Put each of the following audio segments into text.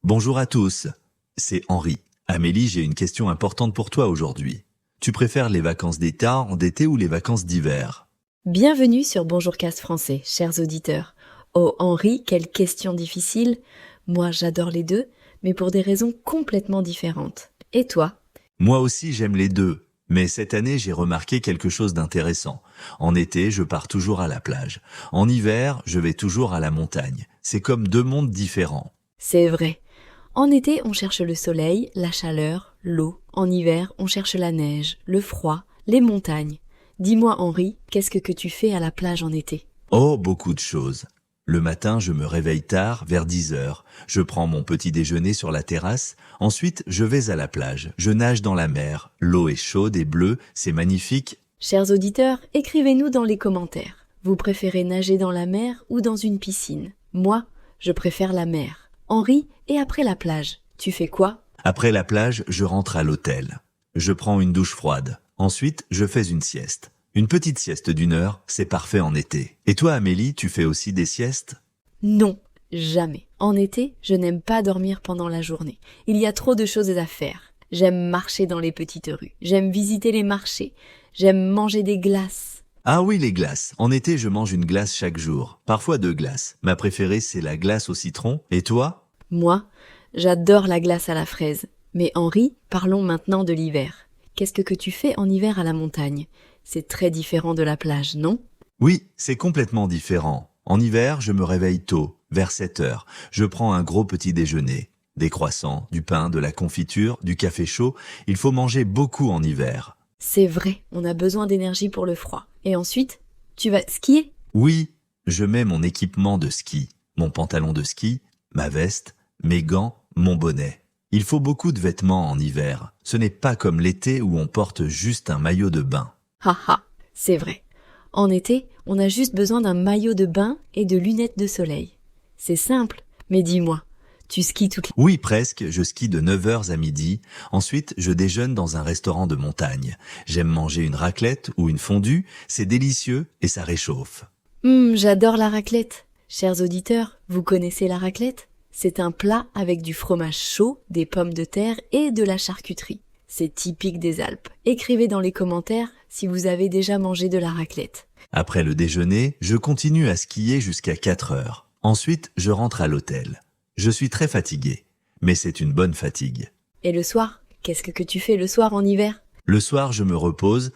Bonjour à tous, c'est Henri. Amélie, j'ai une question importante pour toi aujourd'hui. Tu préfères les vacances d'été ou les vacances d'hiver? Bienvenue sur Bonjour Cast Français, chers auditeurs. Oh Henri, quelle question difficile. Moi j'adore les deux, mais pour des raisons complètement différentes. Et toi? Moi aussi j'aime les deux, mais cette année j'ai remarqué quelque chose d'intéressant. En été, je pars toujours à la plage. En hiver, je vais toujours à la montagne. C'est comme deux mondes différents. C'est vrai. En été, on cherche le soleil, la chaleur, l'eau. En hiver, on cherche la neige, le froid, les montagnes. Dis-moi Henri, qu'est-ce que tu fais à la plage en été? Oh, beaucoup de choses. Le matin, je me réveille tard, vers 10 heures. Je prends mon petit déjeuner sur la terrasse. Ensuite, je vais à la plage. Je nage dans la mer. L'eau est chaude et bleue, c'est magnifique. Chers auditeurs, écrivez-nous dans les commentaires. Vous préférez nager dans la mer ou dans une piscine? Moi, je préfère la mer. Henri, et après la plage, tu fais quoi? Après la plage, je rentre à l'hôtel. Je prends une douche froide. Ensuite, je fais une sieste. Une petite sieste d'1 heure, c'est parfait en été. Et toi, Amélie, tu fais aussi des siestes? Non, jamais. En été, je n'aime pas dormir pendant la journée. Il y a trop de choses à faire. J'aime marcher dans les petites rues. J'aime visiter les marchés. J'aime manger des glaces. Ah oui, les glaces. En été, je mange une glace chaque jour. Parfois 2 glaces. Ma préférée, c'est la glace au citron. Et toi? Moi, j'adore la glace à la fraise. Mais Henri, parlons maintenant de l'hiver. Qu'est-ce que tu fais en hiver à la montagne? C'est très différent de la plage, non? Oui, c'est complètement différent. En hiver, je me réveille tôt, vers 7 heures. Je prends un gros petit déjeuner. Des croissants, du pain, de la confiture, du café chaud. Il faut manger beaucoup en hiver. C'est vrai, on a besoin d'énergie pour le froid. Et ensuite, tu vas skier? Oui, je mets mon équipement de ski, mon pantalon de ski, ma veste, mes gants, mon bonnet. Il faut beaucoup de vêtements en hiver. Ce n'est pas comme l'été où on porte juste un maillot de bain. Haha, c'est vrai. En été, on a juste besoin d'un maillot de bain et de lunettes de soleil. C'est simple, mais dis-moi, tu skis toutes les... Oui, presque, je skie de 9 heures à midi. Ensuite, je déjeune dans un restaurant de montagne. J'aime manger une raclette ou une fondue, c'est délicieux et ça réchauffe. J'adore la raclette. Chers auditeurs, vous connaissez la raclette? C'est un plat avec du fromage chaud, des pommes de terre et de la charcuterie. C'est typique des Alpes. Écrivez dans les commentaires si vous avez déjà mangé de la raclette. Après le déjeuner, je continue à skier jusqu'à 4 heures. Ensuite, je rentre à l'hôtel. Je suis très fatigué, mais c'est une bonne fatigue. Et le soir, qu'est-ce que tu fais le soir en hiver? Le soir, je me repose,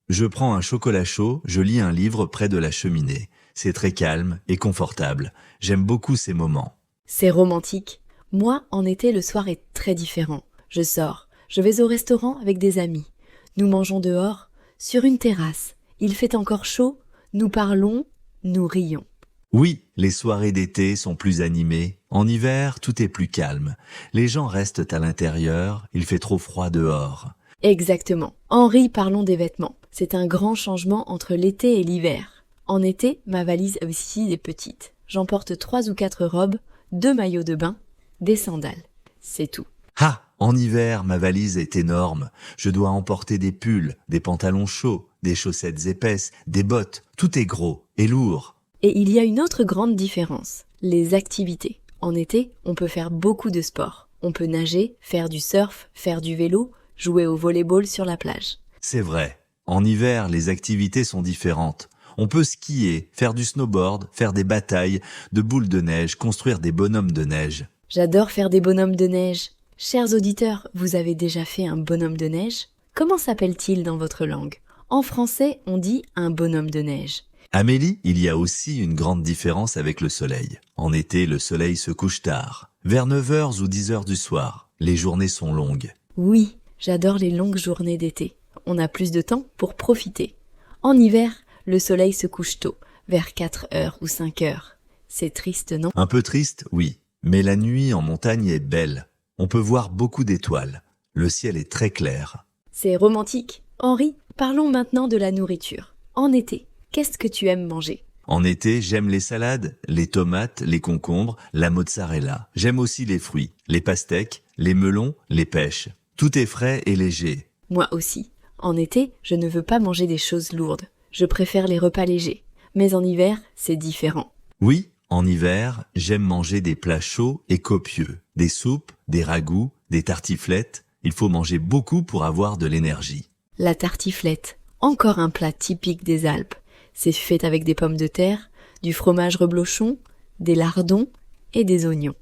je prends un chocolat chaud, je lis un livre près de la cheminée. C'est très calme et confortable. J'aime beaucoup ces moments. C'est romantique. Moi, en été, le soir est très différent. Je sors, je vais au restaurant avec des amis. Nous mangeons dehors, sur une terrasse. Il fait encore chaud, nous parlons, nous rions. Oui, les soirées d'été sont plus animées. En hiver, tout est plus calme. Les gens restent à l'intérieur, il fait trop froid dehors. Exactement. Henri, parlons des vêtements. C'est un grand changement entre l'été et l'hiver. En été, ma valise aussi est petite. J'emporte 3 ou 4 robes, 2 maillots de bain, des sandales. C'est tout. Ah, en hiver, ma valise est énorme. Je dois emporter des pulls, des pantalons chauds, des chaussettes épaisses, des bottes. Tout est gros et lourd. Et il y a une autre grande différence, les activités. En été, on peut faire beaucoup de sports. On peut nager, faire du surf, faire du vélo, jouer au volley-ball sur la plage. C'est vrai. En hiver, les activités sont différentes. On peut skier, faire du snowboard, faire des batailles, de boules de neige, construire des bonhommes de neige. J'adore faire des bonhommes de neige. Chers auditeurs, vous avez déjà fait un bonhomme de neige? Comment s'appelle-t-il dans votre langue? En français, on dit un bonhomme de neige. Amélie, il y a aussi une grande différence avec le soleil. En été, le soleil se couche tard, vers 9 heures ou 10 heures du soir. Les journées sont longues. Oui, j'adore les longues journées d'été. On a plus de temps pour profiter. En hiver, le soleil se couche tôt, vers 4 heures ou 5 heures. C'est triste, non? Un peu triste, oui. Mais la nuit en montagne est belle. On peut voir beaucoup d'étoiles. Le ciel est très clair. C'est romantique. Henri, parlons maintenant de la nourriture. En été, qu'est-ce que tu aimes manger? En été, j'aime les salades, les tomates, les concombres, la mozzarella. J'aime aussi les fruits, les pastèques, les melons, les pêches. Tout est frais et léger. Moi aussi. En été, je ne veux pas manger des choses lourdes. Je préfère les repas légers. Mais en hiver, c'est différent. Oui, En hiver, j'aime manger des plats chauds et copieux, des soupes, des ragoûts, des tartiflettes. Il faut manger beaucoup pour avoir de l'énergie. La tartiflette, encore un plat typique des Alpes. C'est fait avec des pommes de terre, du fromage reblochon, des lardons et des oignons.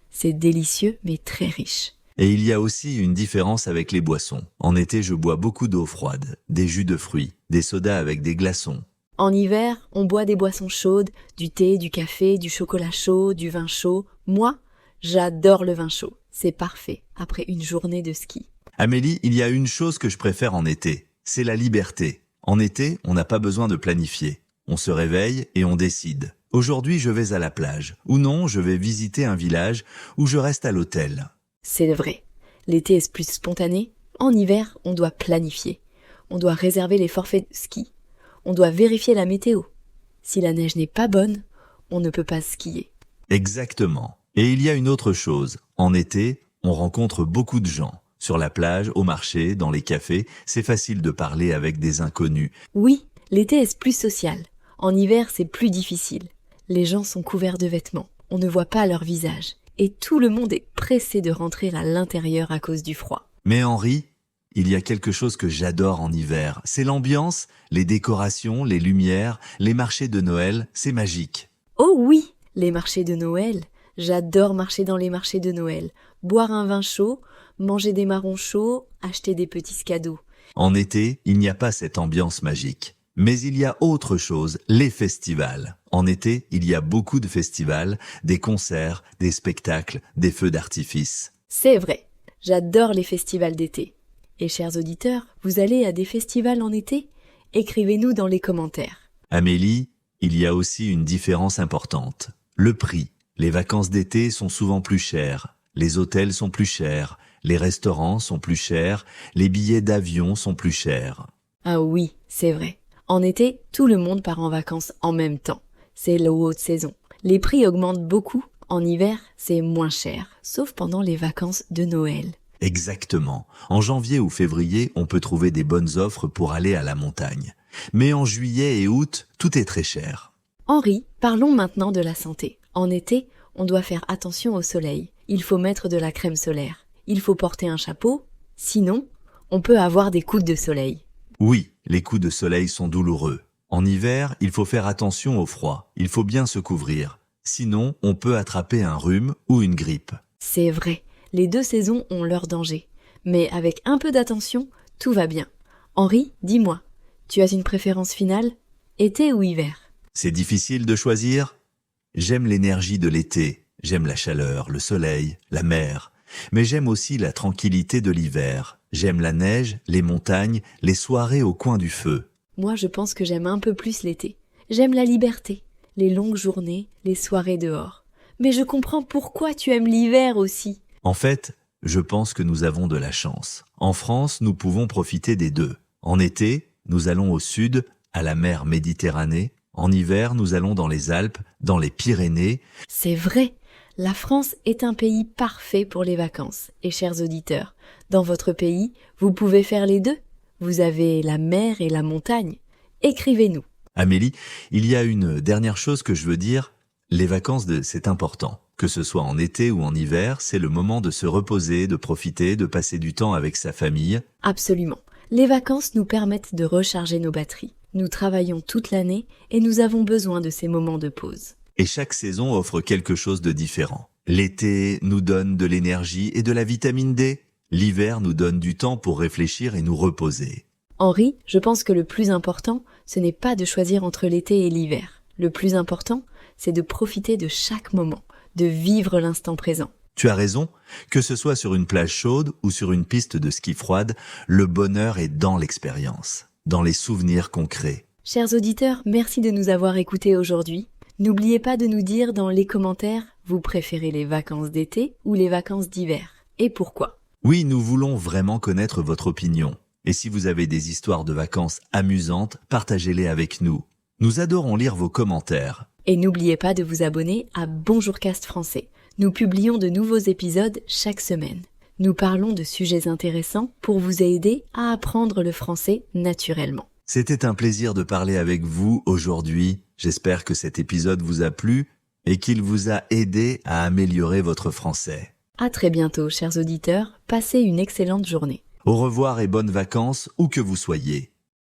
C'est délicieux mais très riche. Et il y a aussi une différence avec les boissons. En été, je bois beaucoup d'eau froide, des jus de fruits, des sodas avec des glaçons. En hiver, on boit des boissons chaudes, du thé, du café, du chocolat chaud, du vin chaud. Moi, j'adore le vin chaud. C'est parfait après une journée de ski. Amélie, il y a une chose que je préfère en été, c'est la liberté. En été, on n'a pas besoin de planifier. On se réveille et on décide. Aujourd'hui, je vais à la plage. Ou non, je vais visiter un village ou je reste à l'hôtel. C'est vrai. L'été est plus spontané. En hiver, on doit planifier. On doit réserver les forfaits de ski. On doit vérifier la météo. Si la neige n'est pas bonne, on ne peut pas skier. Exactement. Et il y a une autre chose. En été, on rencontre beaucoup de gens. Sur la plage, au marché, dans les cafés, c'est facile de parler avec des inconnus. Oui, l'été est plus social. En hiver, c'est plus difficile. Les gens sont couverts de vêtements. On ne voit pas leur visage. Et tout le monde est pressé de rentrer à l'intérieur à cause du froid. Mais Henri, il y a quelque chose que j'adore en hiver. C'est l'ambiance, les décorations, les lumières, les marchés de Noël, c'est magique. Oh oui, les marchés de Noël. J'adore marcher dans les marchés de Noël. Boire un vin chaud, manger des marrons chauds, acheter des petits cadeaux. En été, il n'y a pas cette ambiance magique. Mais il y a autre chose, les festivals. En été, il y a beaucoup de festivals, des concerts, des spectacles, des feux d'artifice. C'est vrai, j'adore les festivals d'été. Et chers auditeurs, vous allez à des festivals en été? Écrivez-nous dans les commentaires. Amélie, il y a aussi une différence importante. Le prix. Les vacances d'été sont souvent plus chères. Les hôtels sont plus chers. Les restaurants sont plus chers. Les billets d'avion sont plus chers. Ah oui, c'est vrai. En été, tout le monde part en vacances en même temps. C'est la haute saison. Les prix augmentent beaucoup. En hiver, c'est moins cher, sauf pendant les vacances de Noël. Exactement. En janvier ou février, on peut trouver des bonnes offres pour aller à la montagne. Mais en juillet et août, tout est très cher. Henri, parlons maintenant de la santé. En été, on doit faire attention au soleil. Il faut mettre de la crème solaire. Il faut porter un chapeau. Sinon, on peut avoir des coups de soleil. Oui, les coups de soleil sont douloureux. En hiver, il faut faire attention au froid. Il faut bien se couvrir. Sinon, on peut attraper un rhume ou une grippe. C'est vrai, les deux saisons ont leurs dangers. Mais avec un peu d'attention, tout va bien. Henri, dis-moi, tu as une préférence finale? Été ou hiver? C'est difficile de choisir? J'aime l'énergie de l'été. J'aime la chaleur, le soleil, la mer. Mais j'aime aussi la tranquillité de l'hiver. J'aime la neige, les montagnes, les soirées au coin du feu. Moi, je pense que j'aime un peu plus l'été. J'aime la liberté, les longues journées, les soirées dehors. Mais je comprends pourquoi tu aimes l'hiver aussi. En fait, je pense que nous avons de la chance. En France, nous pouvons profiter des deux. En été, nous allons au sud, à la mer Méditerranée. En hiver, nous allons dans les Alpes, dans les Pyrénées. C'est vrai, la France est un pays parfait pour les vacances. Et chers auditeurs, dans votre pays, vous pouvez faire les deux. Vous avez la mer et la montagne. Écrivez-nous. Amélie, il y a une dernière chose que je veux dire. Les vacances, c'est important. Que ce soit en été ou en hiver, c'est le moment de se reposer, de profiter, de passer du temps avec sa famille. Absolument. Les vacances nous permettent de recharger nos batteries. Nous travaillons toute l'année et nous avons besoin de ces moments de pause. Et chaque saison offre quelque chose de différent. L'été nous donne de l'énergie et de la vitamine D. L'hiver nous donne du temps pour réfléchir et nous reposer. Henri, je pense que le plus important, ce n'est pas de choisir entre l'été et l'hiver. Le plus important, c'est de profiter de chaque moment, de vivre l'instant présent. Tu as raison, que ce soit sur une plage chaude ou sur une piste de ski froide, le bonheur est dans l'expérience, dans les souvenirs qu'on crée. Chers auditeurs, merci de nous avoir écoutés aujourd'hui. N'oubliez pas de nous dire dans les commentaires, vous préférez les vacances d'été ou les vacances d'hiver, et pourquoi. Oui, nous voulons vraiment connaître votre opinion. Et si vous avez des histoires de vacances amusantes, partagez-les avec nous. Nous adorons lire vos commentaires. Et n'oubliez pas de vous abonner à Bonjourcast français. Nous publions de nouveaux épisodes chaque semaine. Nous parlons de sujets intéressants pour vous aider à apprendre le français naturellement. C'était un plaisir de parler avec vous aujourd'hui. J'espère que cet épisode vous a plu. et qu'il vous a aidé à améliorer votre français. À très bientôt, chers auditeurs. Passez une excellente journée. Au revoir et bonnes vacances où que vous soyez.